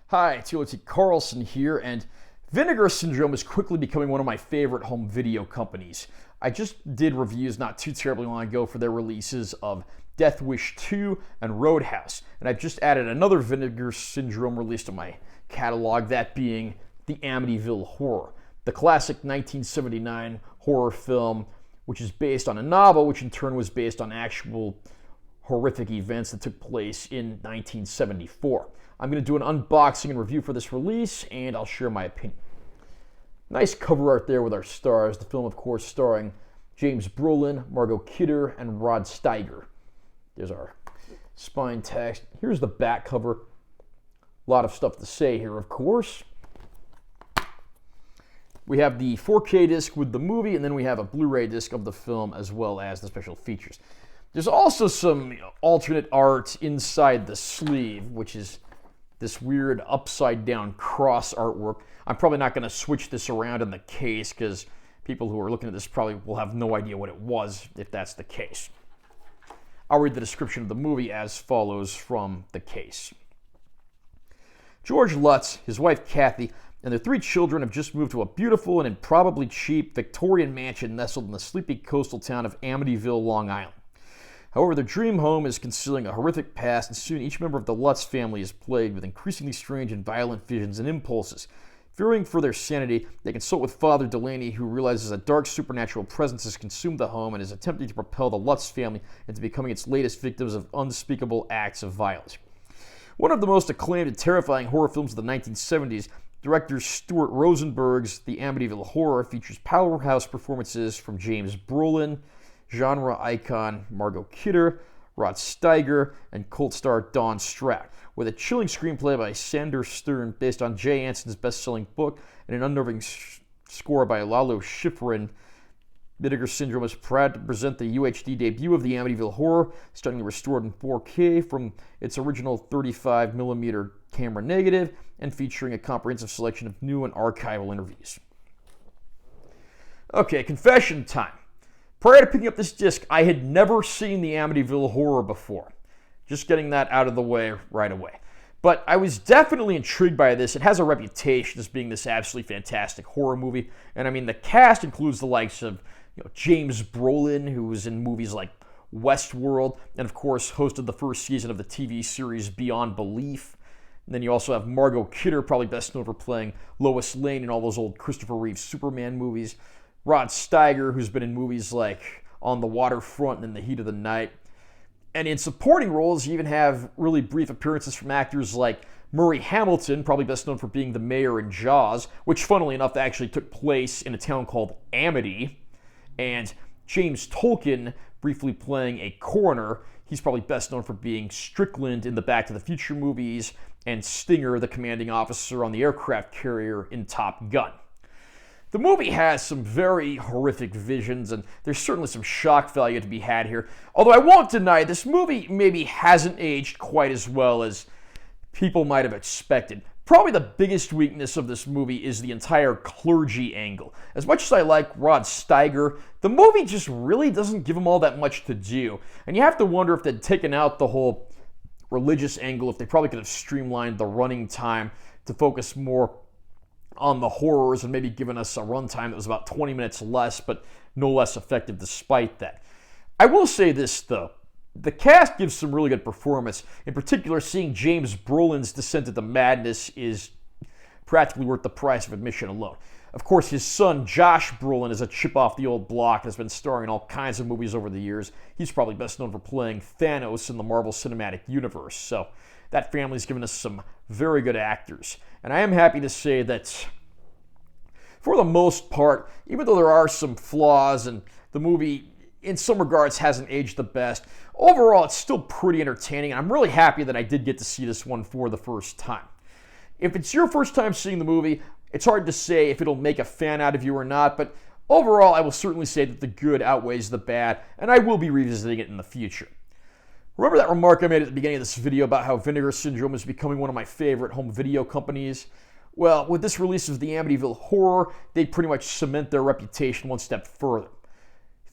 Hi, T.O.T. Carlson here, and Vinegar Syndrome is quickly becoming one of my favorite home video companies. I just did reviews not too terribly long ago for their releases of Death Wish 2 and Roadhouse, and I've just added another Vinegar Syndrome release to my catalog, that being the Amityville Horror, the classic 1979 horror film, which is based on a novel, which in turn was based on actual horrific events that took place in 1974. I'm going to do an unboxing and review for this release, and I'll share my opinion. Nice cover art there with our stars. The film, of course, starring James Brolin, Margot Kidder, and Rod Steiger. There's our spine text. Here's the back cover. A lot of stuff to say here, of course. We have the 4K disc with the movie, and then we have a Blu-ray disc of the film as well as the special features. There's also some alternate art inside the sleeve, which is this weird upside-down cross artwork. I'm probably not going to switch this around in the case because people who are looking at this probably will have no idea what it was if that's the case. I'll read the description of the movie as follows from the case. George Lutz, his wife Kathy, and their 3 children have just moved to a beautiful and improbably cheap Victorian mansion nestled in the sleepy coastal town of Amityville, Long Island. However, their dream home is concealing a horrific past, and soon each member of the Lutz family is plagued with increasingly strange and violent visions and impulses. Fearing for their sanity, they consult with Father Delaney, who realizes a dark supernatural presence has consumed the home and is attempting to propel the Lutz family into becoming its latest victims of unspeakable acts of violence. One of the most acclaimed and terrifying horror films of the 1970s, director Stuart Rosenberg's The Amityville Horror features powerhouse performances from James Brolin, genre icon Margot Kidder, Rod Steiger, and cult star Dawn Stroud, with a chilling screenplay by Sander Stern based on Jay Anson's best-selling book and an unnerving score by Lalo Schifrin. Vinegar Syndrome is proud to present the UHD debut of the Amityville Horror, stunningly restored in 4K from its original 35mm camera negative and featuring a comprehensive selection of new and archival interviews. Okay, confession time. Prior to picking up this disc, I had never seen the Amityville Horror before. Just getting that out of the way right away. But I was definitely intrigued by this. It has a reputation as being this absolutely fantastic horror movie. And I mean, the cast includes the likes of James Brolin, who was in movies like Westworld, and of course hosted the first season of the TV series Beyond Belief. And then you also have Margot Kidder, probably best known for playing Lois Lane in all those old Christopher Reeve Superman movies. Rod Steiger, who's been in movies like On the Waterfront and In the Heat of the Night. And in supporting roles, you even have really brief appearances from actors like Murray Hamilton, probably best known for being the mayor in Jaws, which funnily enough actually took place in a town called Amity. And James Tolkien, briefly playing a coroner. He's probably best known for being Strickland in the Back to the Future movies and Stinger, the commanding officer on the aircraft carrier in Top Gun. The movie has some very horrific visions, and there's certainly some shock value to be had here. Although I won't deny, this movie maybe hasn't aged quite as well as people might have expected. Probably the biggest weakness of this movie is the entire clergy angle. As much as I like Rod Steiger, the movie just really doesn't give him all that much to do. And you have to wonder if they'd taken out the whole religious angle, if they probably could have streamlined the running time to focus more on the horrors and maybe given us a runtime that was about 20 minutes less, but no less effective despite that. I will say this, though. The cast gives some really good performance. In particular, seeing James Brolin's descent into madness is practically worth the price of admission alone. Of course, his son, Josh Brolin, is a chip off the old block and has been starring in all kinds of movies over the years. He's probably best known for playing Thanos in the Marvel Cinematic Universe. So that family's given us some very good actors. And I am happy to say that for the most part, even though there are some flaws and the movie in some regards hasn't aged the best, overall it's still pretty entertaining, and I'm really happy that I did get to see this one for the first time. If it's your first time seeing the movie, it's hard to say if it'll make a fan out of you or not, but overall I will certainly say that the good outweighs the bad, and I will be revisiting it in the future. Remember that remark I made at the beginning of this video about how Vinegar Syndrome is becoming one of my favorite home video companies? Well, with this release of the Amityville Horror, they pretty much cement their reputation one step further.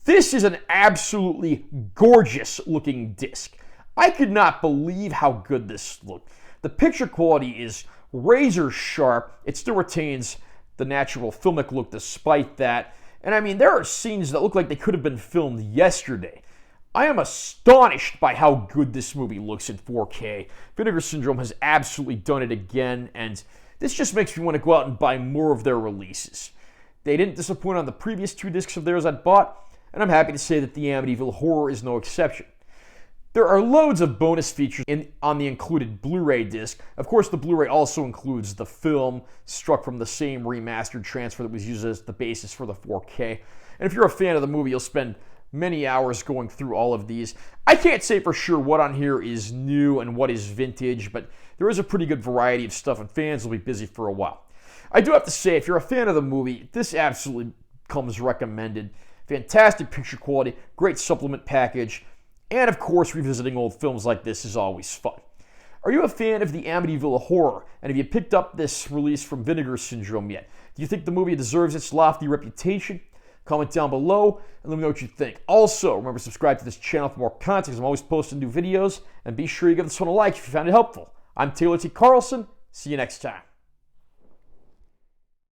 This is an absolutely gorgeous looking disc. I could not believe how good this looked. The picture quality is razor sharp, it still retains the natural filmic look despite that. And I mean, there are scenes that look like they could have been filmed yesterday. I am astonished by how good this movie looks in 4K. Vinegar Syndrome has absolutely done it again, and this just makes me want to go out and buy more of their releases. They didn't disappoint on the previous 2 discs of theirs I bought, and I'm happy to say that the Amityville Horror is no exception. There are loads of bonus features on the included Blu-ray disc. Of course, the Blu-ray also includes the film struck from the same remastered transfer that was used as the basis for the 4K. And if you're a fan of the movie, you'll spend many hours going through all of these. I can't say for sure what on here is new and what is vintage, but there is a pretty good variety of stuff, and fans will be busy for a while. I do have to say, if you're a fan of the movie, this absolutely comes recommended. Fantastic picture quality, great supplement package, and of course, revisiting old films like this is always fun. Are you a fan of the Amityville Horror? And have you picked up this release from Vinegar Syndrome yet? Do you think the movie deserves its lofty reputation? Comment down below and let me know what you think. Also, remember to subscribe to this channel for more content, because I'm always posting new videos. And be sure you give this one a like if you found it helpful. I'm Taylor T. Carlson. See you next time.